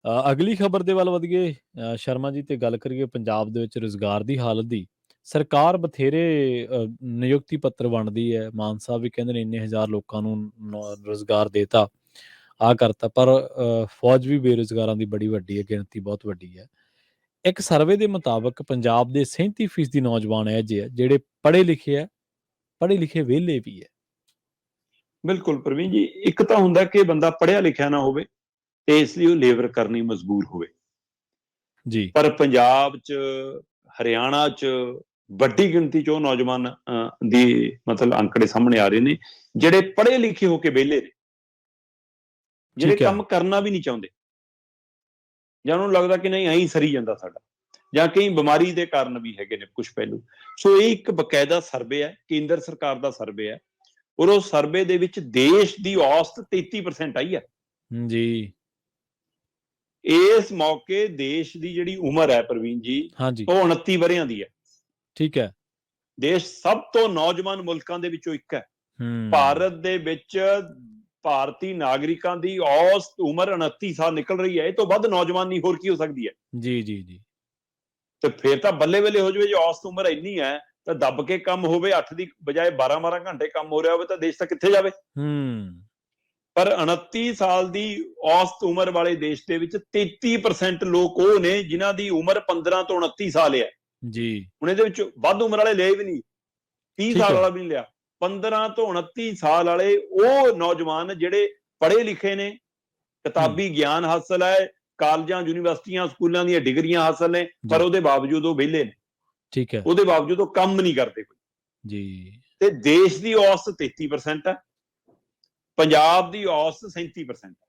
ਅਗਲੀ ਖਬਰ ਦੇ ਵੱਲ ਵਧੀਏ ਸ਼ਰਮਾ ਜੀ, ਤੇ ਗੱਲ ਕਰੀਏ ਪੰਜਾਬ ਦੇ ਵਿੱਚ ਰੁਜ਼ਗਾਰ ਦੀ ਹਾਲਤ ਦੀ। ਸਰਕਾਰ ਬਥੇਰੇ ਨਿਯੁਕਤੀ ਪੱਤਰ ਵੰਡਦੀ ਹੈ। ਮਾਨ ਸਾਹਿਬ ਵੀ ਕਹਿੰਦੇ ਨੇ ਇੰਨੇ ਹਜ਼ਾਰ ਲੋਕਾਂ ਨੂੰ ਰੁਜ਼ਗਾਰ ਦੇਤਾ, ਆਹ ਕਰਤਾ, ਪਰ ਫੌਜ ਵੀ ਬੇਰੁਜ਼ਗਾਰਾਂ ਦੀ ਬੜੀ ਵੱਡੀ ਹੈ, ਗਿਣਤੀ ਬਹੁਤ ਵੱਡੀ ਹੈ। ਇੱਕ ਸਰਵੇ ਦੇ ਮੁਤਾਬਕ ਪੰਜਾਬ ਦੇ 37% ਨੌਜਵਾਨ ਇਹੋ ਜਿਹੇ ਆ ਜਿਹੜੇ ਪੜ੍ਹੇ ਲਿਖੇ ਆ, ਪੜ੍ਹੇ ਲਿਖੇ ਵਿਹਲੇ ਵੀ ਹੈ। ਬਿਲਕੁਲ ਪ੍ਰਵੀਨ ਜੀ, ਇੱਕ ਤਾਂ ਹੁੰਦਾ ਕਿ ਬੰਦਾ ਪੜ੍ਹਿਆ ਲਿਖਿਆ ਨਾ ਹੋਵੇ ਤੇ ਇਸ ਲਈ ਉਹ ਲੇਬਰ ਕਰਨੀ ਮਜਬੂਰ ਹੋਵੇ ਜੀ। ਪਰ ਪੰਜਾਬ 'ਚ, ਹਰਿਆਣਾ 'ਚ ਵੱਡੀ ਗਿਣਤੀ 'ਚ ਉਹ ਨੌਜਵਾਨ ਦੀ ਮਤਲਬ ਅੰਕੜੇ ਸਾਹਮਣੇ ਆ ਰਹੇ ਨੇ ਜਿਹੜੇ ਪੜ੍ਹੇ ਲਿਖੇ ਹੋ ਕੇ ਵਿਹਲੇ ਨੇ, ਜਿਹੜੇ ਕੰਮ ਕਰਨਾ ਵੀ ਨਹੀਂ ਚਾਹੁੰਦੇ, ਜਾਂ ਉਹਨੂੰ ਲੱਗਦਾ ਕਿ ਨਹੀਂ ਐਂ ਸਰੀ ਜਾਂਦਾ ਸਾਡਾ, ਜਾਂ ਕਈ ਬਿਮਾਰੀ ਦੇ ਕਾਰਨ ਵੀ ਹੈਗੇ ਨੇ ਕੁਝ ਪਹਿਲੂ। ਸੋ ਇਹ ਇੱਕ ਬਕਾਇਦਾ ਸਰਵੇ ਹੈ, ਕੇਂਦਰ ਸਰਕਾਰ ਦਾ ਸਰਵੇ ਹੈ, ਔਰ ਉਹ ਸਰਵੇ ਦੇ ਵਿੱਚ ਦੇਸ਼ ਦੀ ਔਸਤ 33% ਆਈ ਹੈ ਜੀ। ਇਸ ਮੌਕੇ ਦੇਸ਼ ਦੀ ਜਿਹੜੀ ਉਮਰ ਹੈ ਪ੍ਰਵੀਨ ਜੀ, ਉਹ 29 ਵਰ੍ਹਿਆਂ ਦੀ ਹੈ। ਠੀਕ ਹੈ। ਦੇਸ਼ ਸਭ ਤੋਂ ਨੌਜਵਾਨ ਮੁਲਕਾਂ ਦੇ ਵਿੱਚੋਂ ਇੱਕ ਹੈ। ਭਾਰਤ ਦੇ ਵਿੱਚ ਭਾਰਤੀ ਨਾਗਰਿਕਾਂ ਦੀ ਔਸਤ ਉਮਰ 29 ਸਾਲ ਨਿਕਲ ਰਹੀ ਹੈ। ਇਹ ਤੋਂ ਵੱਧ ਨੌਜਵਾਨ ਨਹੀਂ ਹੋਰ ਕੀ ਹੋ ਸਕਦੀ ਹੈ। ਜੀ ਜੀ ਜੀ। ਤੇ ਫਿਰ ਤਾਂ ਬੱਲੇ ਬੱਲੇ ਹੋ ਜਾਵੇ, ਜੇ ਔਸਤ ਉਮਰ ਇੰਨੀ ਹੈ ਤਾਂ ਦੱਬ ਕੇ ਕੰਮ ਹੋਵੇ, 8 ਦੀ ਬਜਾਏ 12-12 ਘੰਟੇ ਕੰਮ ਹੋ ਰਿਹਾ ਹੋਵੇ ਤਾਂ ਦੇਸ਼ ਤਾਂ ਕਿੱਥੇ ਜਾਵੇ। ਪਰ 29 ਸਾਲ ਦੀ ਔਸਤ ਉਮਰ ਵਾਲੇ ਦੇਸ਼ ਦੇ ਵਿੱਚ 33% ਲੋਕ ਉਹ ਨੇ ਜਿਨ੍ਹਾਂ ਦੀ ਉਮਰ 15 ਤੋਂ 29 ਸਾਲ ਹੈ ਜੀ। ਹੁਣ ਇਹਦੇ ਵਿੱਚ ਵੱਧ ਉਮਰ ਵਾਲੇ ਲਏ ਵੀ ਨਹੀਂ, 30 ਸਾਲ ਵਾਲਾ ਵੀ ਨਹੀਂ ਲਿਆ। 15 ਤੋਂ 29 ਸਾਲ ਵਾਲੇ ਉਹ ਨੌਜਵਾਨ ਜਿਹੜੇ ਪੜ੍ਹੇ ਲਿਖੇ ਨੇ, ਕਿਤਾਬੀ ਗਿਆਨ ਹਾਸਲ ਹੈ, ਕਾਲਜਾਂ, ਯੂਨੀਵਰਸਿਟੀਆਂ, ਸਕੂਲਾਂ ਦੀਆਂ ਡਿਗਰੀਆਂ ਹਾਸਲ ਨੇ, ਪਰ ਉਹਦੇ ਬਾਵਜੂਦ ਉਹ ਵਿਹਲੇ ਨੇ। ਠੀਕ ਹੈ। ਉਹਦੇ ਬਾਵਜੂਦ ਉਹ ਕੰਮ ਨਹੀਂ ਕਰਦੇ ਕੋਈ ਜੀ। ਤੇ ਦੇਸ਼ ਦੀ ਔਸਤ 33% ਹੈ, ਪੰਜਾਬ ਦੀ ਔਸਤ 37% ਹੈ।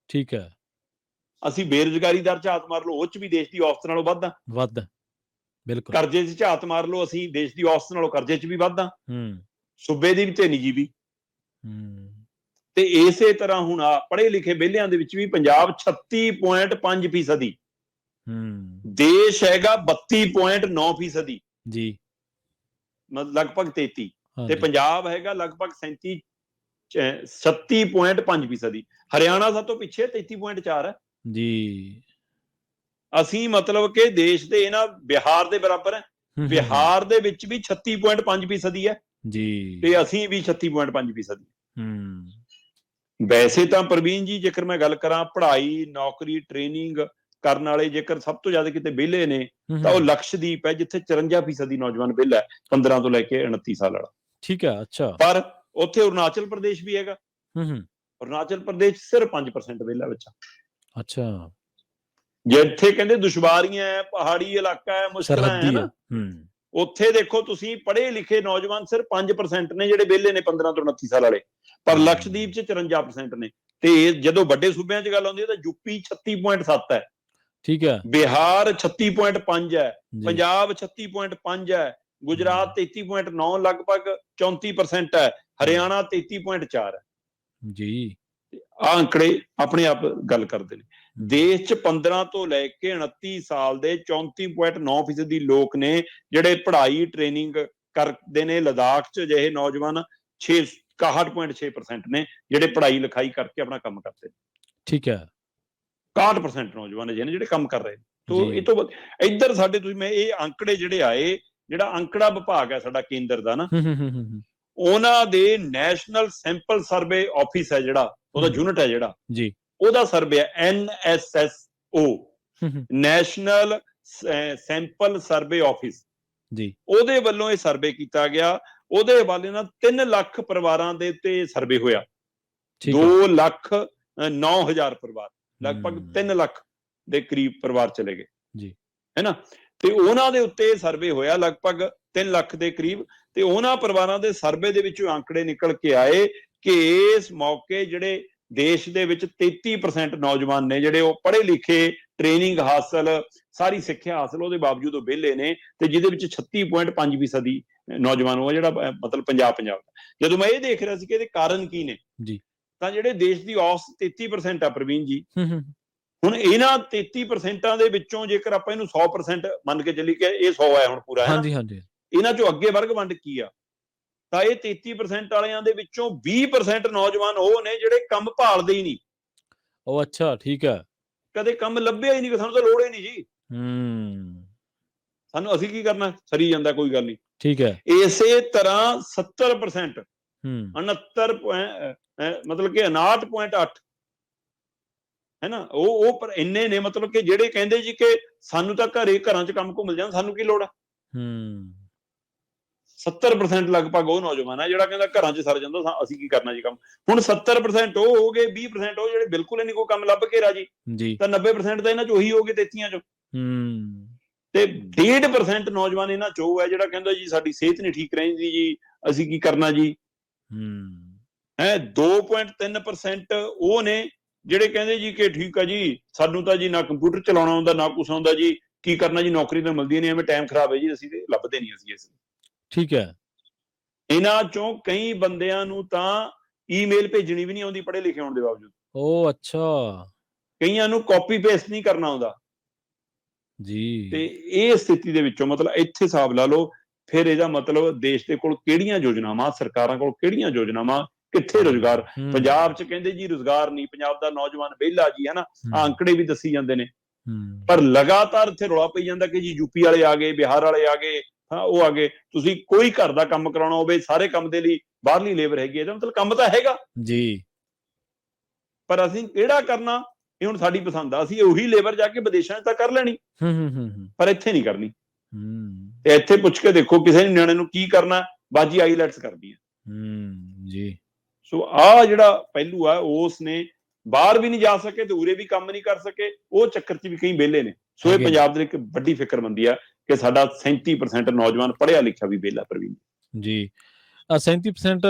ਠੀਕ ਹੈ। ਅਸੀਂ ਬੇਰੁਜ਼ਗਾਰੀ ਦਰ ਝਾਤ ਮਾਰ ਲਓ, ਉਹ ਚ ਵੀ ਦੇਸ਼ ਦੀ ਔਸਤ ਨਾਲੋਂ ਵੱਧ ਆ। ਬਿਲਕੁਲ। ਕਰਜ਼ੇ 'ਚ ਝਾਤ ਮਾਰ ਲਓ, ਅਸੀਂ ਦੇਸ਼ ਦੀ ਔਸਤ ਨਾਲੋਂ ਕਰਜ਼ੇ 'ਚ ਵੀ ਵੱਧ ਆ, ਸੂਬੇ ਦੀ ਵੀ ਤੇ ਨਿੱਜੀ ਵੀ। ਤੇ ਇਸੇ ਤਰ੍ਹਾਂ ਹੁਣ ਆ ਪੜ੍ਹੇ ਲਿਖੇ ਵਿਹਲਿਆਂ ਦੇ ਵਿੱਚ ਵੀ ਪੰਜਾਬ 36.5%, ਦੇਸ਼ ਹੈਗਾ 32.9% ਜੀ, ਲਗਭਗ 33, ਤੇ ਪੰਜਾਬ ਹੈਗਾ ਲਗਭਗ 36.5%। ਹਰਿਆਣਾ ਸਭ ਤੋਂ ਪਿੱਛੇ 33.4 ਹੈ ਜੀ। ਅਸੀਂ ਮਤਲਬ ਕਿ ਦੇਸ਼ ਦੇ ਇਹਨਾਂ ਬਿਹਾਰ ਦੇ ਬਰਾਬਰ ਹੈ। ਬਿਹਾਰ ਦੇ ਵਿੱਚ ਵੀ 36.5% ਹੈ ਜੀ, ਤੇ ਅਸੀਂ ਵੀ 36.5%। ਵੈਸੇ ਤਾਂ ਪ੍ਰਵੀਨ ਜੀ, ਜੇਕਰ ਮੈਂ ਗੱਲ ਕਰਾਂ ਪੜ੍ਹਾਈ, ਨੌਕਰੀ, ਟ੍ਰੇਨਿੰਗ ਕਰਨ ਵਾਲੇ ਜੇਕਰ ਸਭ ਤੋਂ ਜ਼ਿਆਦਾ ਕਿਤੇ ਵਿਹਲੇ ਨੇ ਤਾਂ ਉਹ ਲਕਸ਼ਦੀਪ ਹੈ, ਜਿੱਥੇ 54% ਨੌਜਵਾਨ ਵਿਹਲਾ ਹੈ, 15 ਤੋਂ ਲੈ ਕੇ 29 ਸਾਲ ਵਾਲਾ। ਠੀਕ ਹੈ। ਅੱਛਾ। ਪਰ ਉੱਥੇ ਅਰੁਣਾਚਲ ਪ੍ਰਦੇਸ਼ ਵੀ ਹੈਗਾ। ਅਰੁਣਾਚਲ ਪ੍ਰਦੇਸ਼ ਸਿਰਫ 5% ਵਿਹਲਾ ਬੱਚਾ। ਅੱਛਾ। ਜਿੱਥੇ ਕਹਿੰਦੇ ਦੁਸ਼ਵਾਰੀਆਂ ਹੈ, ਪਹਾੜੀ ਇਲਾਕਾ ਹੈ, ਮੁਸ਼ਕਲਾਂ ਹੈ ਨਾ, ਉੱਥੇ ਦੇਖੋ ਤੁਸੀਂ ਪੜ੍ਹੇ ਲਿਖੇ ਨੌਜਵਾਨ ਸਿਰਫ 5% ਨੇ ਜਿਹੜੇ ਵਿਹਲੇ ਨੇ 15 ਤੋਂ 29 ਸਾਲ ਵਾਲੇ, ਪਰ ਲਕਸ਼ਦੀਪ 'ਚ 54% ਨੇ। ਤੇ ਜਦੋਂ ਵੱਡੇ ਸੂਬਿਆਂ 'ਚ ਗੱਲ ਆਉਂਦੀ ਹੈ ਤਾਂ ਯੂਪੀ 36.7 ਹੈ, ਠੀਕ ਹੈ, ਬਿਹਾਰ 36.5 ਹੈ, ਪੰਜਾਬ 36.5 ਹੈ, ਗੁਜਰਾਤ 33.9, ਲਗਭਗ 34% ਹੈ, ਹਰਿਆਣਾ 33.4 ਹੈ ਜੀ। ਆਹ ਅੰਕੜੇ ਆਪਣੇ ਆਪ ਗੱਲ ਕਰਦੇ ਨੇ। ਦੇਸ਼ 'ਚ 15 ਤੋਂ ਲੈ ਕੇ 29 ਸਾਲ ਦੇ 34.9% ਲੋਕ ਨੇ ਜਿਹੜੇ ਪੜ੍ਹਾਈ, ਟ੍ਰੇਨਿੰਗ ਕਰਦੇ ਨੇ। ਲਦਾਖ 'ਚ ਅਜਿਹੇ ਨੌਜਵਾਨ 61.6% ਨੇ ਜਿਹੜੇ ਪੜ੍ਹਾਈ ਲਿਖਾਈ ਕਰਕੇ ਆਪਣਾ ਕੰਮ ਕਰਦੇ ਨੇ। ਠੀਕ ਹੈ। 61% ਨੌਜਵਾਨ ਅਜਿਹੇ ਨੇ ਜਿਹੜੇ ਕੰਮ ਕਰ ਰਹੇ ਨੇ। ਤੋਂ ਇਹ ਤੋਂ ਇੱਧਰ ਸਾਡੇ ਤੁਸੀਂ ਮੈਂ ਇਹ ਅੰਕੜੇ ਜਿਹੜੇ ਆਏ, ਜਿਹੜਾ ਅੰਕੜਾ ਵਿਭਾਗ ਹੈ ਸਾਡਾ ਕੇਂਦਰ ਦਾ ਨਾ, ਉਹਨਾਂ ਦੇ ਨੈਸ਼ਨਲ ਸੈਂਪਲ ਸਰਵੇ ਆਫਿਸ ਹੈ ਜਿਹੜਾ, ਉਹਦਾ ਯੂਨਿਟ ਹੈ ਜਿਹੜਾ ਜੀ, ਉਹਦਾ ਸਰਵੇ ਹੈ NSSO, national sample survey office ਜੀ, ਉਹਦੇ ਵੱਲੋਂ ਇਹ ਸਰਵੇ ਕੀਤਾ ਗਿਆ। ਉਹਦੇ ਹਵਾਲੇ ਨਾਲ 3 ਲੱਖ ਪਰਿਵਾਰਾਂ ਦੇ ਉੱਤੇ ਸਰਵੇ ਹੋਇਆ। 2,09,000 ਪਰਿਵਾਰ, ਲਗਭਗ 3 ਲੱਖ ਦੇ ਕਰੀਬ ਪਰਿਵਾਰ ਚਲੇ ਗਏ ਜੀ, ਹੈ ਨਾ। ਤੇ ਉਹਨਾਂ ਦੇ ਉੱਤੇ ਸਰਵੇ ਹੋਇਆ ਲਗਭਗ 3 ਲੱਖ ਦੇ ਕਰੀਬ, ਤੇ ਉਹਨਾਂ ਪਰਿਵਾਰਾਂ ਦੇ ਸਰਵੇ ਦੇ ਵਿੱਚੋਂ ਅੰਕੜੇ ਨਿਕਲ ਕੇ ਆਏ ਕਿ ਇਸ ਮੌਕੇ ਜਿਹੜੇ ਦੇਸ਼ ਦੇ ਵਿੱਚ 33% ਨੌਜਵਾਨ ਨੇ ਜਿਹੜੇ ਉਹ ਪੜ੍ਹੇ ਲਿਖੇ, ਟ੍ਰੇਨਿੰਗ ਹਾਸਲ, ਸਾਰੀ ਸਿੱਖਿਆ ਹਾਸਲ, ਉਹਦੇ ਬਾਵਜੂਦ ਉਹ ਵਿਹਲੇ ਨੇ, ਤੇ ਜਿਹਦੇ ਵਿੱਚ 36.5% ਨੌਜਵਾਨ ਉਹ ਜਿਹੜਾ ਮਤਲਬ ਪੰਜਾਬ ਦਾ। ਜਦੋਂ ਮੈਂ ਇਹ ਦੇਖ ਰਿਹਾ ਸੀ ਕਿ ਇਹਦੇ ਕਾਰਨ ਕੀ ਨੇ ਜੀ, ਤਾਂ ਜਿਹੜੇ ਦੇਸ਼ ਦੀ ਔਸਤ 33% ਆ ਪ੍ਰਵੀਨ ਜੀ, ਹੁਣ ਇਹਨਾਂ 33% ਦੇ ਵਿੱਚੋਂ ਜੇਕਰ ਆਪਾਂ ਇਹਨੂੰ 100% ਮੰਨ ਕੇ ਚੱਲੀ ਕਿ ਇਹ 100 ਹੈ ਹੁਣ ਪੂਰਾ, ਹੈ ਨਾ, ਇਹਨਾਂ ਚੋਂ ਅੱਗੇ ਵਰਗ ਵੰਡ ਕੀ ਆ, ਤਾਂ ਇਹ 33% ਵਾਲਿਆਂ ਦੇ ਵਿੱਚੋਂ 20% ਨੌਜਵਾਨ ਉਹ ਨੇ ਜਿਹੜੇ ਕੰਮ ਭਾਲਦੇ ਹੀ ਨਹੀਂ। ਉਹ ਅੱਛਾ, ਠੀਕ ਹੈ। ਕਦੇ ਕੰਮ ਲੱਭਿਆ ਹੀ ਨਹੀਂ, ਸਾਨੂੰ ਤਾਂ ਲੋੜ ਹੀ ਨਹੀਂ ਜੀ, ਸਾਨੂੰ ਅਸੀਂ ਕੀ ਕਰਨਾ, ਸਰੀ ਜਾਂਦਾ ਕੋਈ ਗੱਲ ਨਹੀਂ। ਠੀਕ ਹੈ। ਇਸੇ ਤਰ੍ਹਾਂ 70% ਹੂੰ 69 ਮਤਲਬ ਕਿ 59.8 ਹੈ ਨਾ, ਉਹ ਪਰ ਇੰਨੇ ਨੇ, ਮਤਲਬ ਕਿ ਜਿਹੜੇ ਕਹਿੰਦੇ ਜੀ ਕਿ ਸਾਨੂੰ ਤਾਂ ਘਰਾਂ 'ਚ ਕੰਮ ਮਿਲ ਜਾਣ, ਸਾਨੂੰ ਕੀ ਲੋੜ ਆ। 70% ਲਗਭਗ ਉਹ ਨੌਜਵਾਨ ਹੈ ਜਿਹੜਾ ਕਹਿੰਦਾ ਘਰਾਂ 'ਚ ਸਰ ਜਾਂਦਾ, ਅਸੀਂ ਕੀ ਕਰਨਾ ਜੀ ਕੰਮ। ਹੁਣ 70% ਉਹ ਹੋ ਗਏ, 20% ਉਹ ਜਿਹੜੇ ਬਿਲਕੁਲ ਹੀ ਨਹੀਂ ਕੋਈ ਕੰਮ ਲੱਭ ਕੇ ਰਾਜੀ, ਤਾਂ 90% ਤਾਂ ਇਹਨਾਂ 'ਚ ਉਹੀ ਹੋ ਗਏ 33 'ਚ। ਤੇ 1.5% ਨੌਜਵਾਨ ਇਹਨਾਂ 'ਚ ਉਹ ਹੈ ਜਿਹੜਾ ਕਹਿੰਦਾ ਜੀ ਸਾਡੀ ਸਿਹਤ ਨਹੀਂ ਠੀਕ ਰਹਿੰਦੀ ਜੀ, ਅਸੀਂ ਕੀ ਕਰਨਾ ਜੀ। 2.3% ਉਹ ਨੇ ਜਿਹੜੇ ਕਹਿੰਦੇ ਜੀ ਕਿ ਠੀਕ ਆ ਜੀ, ਸਾਨੂੰ ਤਾਂ ਜੀ ਨਾ ਕੰਪਿਊਟਰ ਚਲਾਉਣਾ ਆਉਂਦਾ, ਨਾ ਕੁਛ ਆਉਂਦਾ ਜੀ, ਕੀ ਕਰਨਾ ਜੀ, ਨੌਕਰੀ ਤਾਂ ਮਿਲਦੀ ਨਹੀਂ, ਐਵੇਂ ਟਾਈਮ ਖਰਾਬ ਹੈ ਜੀ, ਅਸੀਂ ਤੇ ਲੱਭਦੇ ਨਹੀਂ ਅਸੀਂ ਇਸ। ਠੀਕ ਹੈ। ਇਹਨਾਂ ਚੋਂ ਕਈ ਬੰਦਿਆਂ ਨੂੰ ਤਾਂ ਈਮੇਲ ਭੇਜਣੀ ਵੀ ਨਹੀਂ ਆਉਂਦੀ ਪੜ੍ਹੇ ਲਿਖੇ ਹੋਣ ਦੇ ਬਾਵਜੂਦ। ਉਹ ਅੱਛਾ। ਕਈਆਂ ਨੂੰ ਕਾਪੀ ਪੇਸਟ ਨਹੀਂ ਕਰਨਾ ਆਉਂਦਾ ਜੀ। ਤੇ ਇਹ ਸਥਿਤੀ ਦੇ ਵਿੱਚੋਂ ਮਤਲਬ ਇੱਥੇ ਹਿਸਾਬ ਲਾ ਲਓ, ਫਿਰ ਇਹਦਾ ਮਤਲਬ ਦੇਸ਼ ਦੇ ਕੋਲ ਕਿਹੜੀਆਂ ਯੋਜਨਾਵਾਂ, ਸਰਕਾਰਾਂ ਕੋਲ ਕਿਹੜੀਆਂ ਯੋਜਨਾਵਾਂ, ਕਿੱਥੇ ਰੁਜ਼ਗਾਰ। ਪੰਜਾਬ 'ਚ ਕਹਿੰਦੇ ਜੀ ਰੁਜ਼ਗਾਰ ਨਹੀਂ, ਪੰਜਾਬ ਦਾ ਨੌਜਵਾਨ ਵਿਹਲਾ ਜੀ, ਹੈ ਨਾ, ਅੰਕੜੇ ਵੀ ਦੱਸੀ ਜਾਂਦੇ ਨੇ, ਪਰ ਲਗਾਤਾਰ ਇੱਥੇ ਰੌਲਾ ਪਈ ਜਾਂਦਾ ਕਿ ਜੀ ਯੂਪੀ ਵਾਲੇ ਆ ਗਏ, ਬਿਹਾਰ ਵਾਲੇ ਆ ਗਏ, ਹਾਂ ਉਹ ਆ ਗਏ, ਤੁਸੀਂ ਕੋਈ ਘਰ ਦਾ ਕੰਮ ਕਰਾਉਣਾ ਹੋਵੇ, ਸਾਰੇ ਕੰਮ ਦੇ ਲਈ ਬਾਹਰਲੀ ਲੇਬਰ ਹੈਗੀ ਹੈ, ਇਹਦਾ ਮਤਲਬ ਕੰਮ ਤਾਂ ਹੈਗਾ ਜੀ, ਪਰ ਅਸੀਂ ਕਿਹੜਾ ਕਰਨਾ, ਇਹ ਹੁਣ ਸਾਡੀ ਪਸੰਦ ਆ, ਅਸੀਂ ਉਹੀ ਲੇਬਰ ਜਾ ਕੇ ਵਿਦੇਸ਼ਾਂ 'ਚ ਤਾਂ ਕਰ ਲੈਣੀ, ਪਰ ਇੱਥੇ ਨਹੀਂ ਕਰਨੀ। ਤੇ ਇੱਥੇ ਪੁੱਛ ਕੇ ਦੇਖੋ ਕਿਸੇ ਨਿਆਣੇ ਨੂੰ ਕੀ ਕਰਨਾ, ਬਾਜੀ ਆਈਲੈਟਸ ਕਰਦੀ ਹੈ ਜੀ। ਸੋ ਆਹ ਜਿਹੜਾ ਪਹਿਲੂ ਆ, ਉਸ ਨੇ ਬਾਹਰ ਵੀ ਨਹੀਂ ਜਾ ਸਕੇ ਤੇ ਉਰੇ ਵੀ ਕੰਮ ਨਹੀਂ ਕਰ ਸਕੇ, ਉਹ ਚੱਕਰ 'ਚ ਵੀ ਕਈ ਵਿਹਲੇ ਨੇ। ਸੋ ਇਹ ਪੰਜਾਬ ਦੀ ਇੱਕ ਵੱਡੀ ਫਿਕਰਮੰਦੀ ਆ ਕਿ ਸਾਡਾ 37% ਨੌਜਵਾਨ ਪੜ੍ਹਿਆ ਲਿਖਿਆ ਵੀ ਵਿਹਲਾ। ਪ੍ਰਵੀਨ ਜੀ, 37%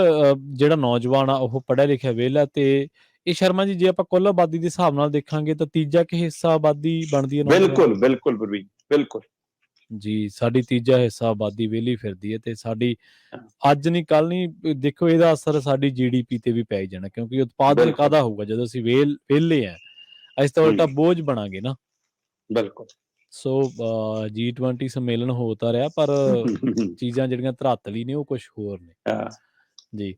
ਜਿਹੜਾ ਨੌਜਵਾਨ ਆ ਉਹ ਪੜ੍ਹਿਆ ਲਿਖਿਆ ਵਿਹਲਾ। ਤੇ ਇਹ ਸ਼ਰਮਾ ਜੀ, ਜੇ ਆਪਾਂ ਕੁੱਲ ਆਬਾਦੀ ਦੇ ਹਿਸਾਬ ਨਾਲ ਦੇਖਾਂਗੇ ਤਾਂ ਤੀਜਾ ਕਿ ਹਿੱਸਾ ਆਬਾਦੀ ਬਣਦੀ ਹੈ। ਬਿਲਕੁਲ ਬਿਲਕੁਲ ਪ੍ਰਵੀਨ, ਬਿਲਕੁਲ ਜੀ, ਸਾਡੀ ਤੀਜਾ ਹਿੱਸਾ ਆਬਾਦੀ ਵਿਹਲੀ ਫਿਰਦੀ ਹੈ। ਤੇ ਸਾਡੀ ਅੱਜ ਨਹੀਂ ਕੱਲ ਨਹੀਂ, ਦੇਖੋ ਇਹਦਾ ਅਸਰ ਸਾਡੀ GDP ਤੇ ਵੀ ਪੈ ਜਾਣਾ, ਕਿਉਂਕਿ ਉਤਪਾਦਨ ਕਾਹਦਾ ਹੋਊਗਾ ਜਦੋਂ ਅਸੀਂ ਵਿਹਲੇ ਆ, ਅਸੀਂ ਤਾਂ ਉਲਟਾ ਬੋਝ ਬਣਾਂਗੇ ਨਾ। ਬਿਲਕੁਲ। ਸੋ G20 ਸੰਮੇਲਨ ਹੋ ਤਾਂ ਰਿਹਾ, ਪਰ ਚੀਜ਼ਾਂ ਜਿਹੜੀਆਂ ਧਰਾਤਲੀ ਨੇ ਉਹ ਕੁਝ ਹੋਰ ਨੇ ਜੀ।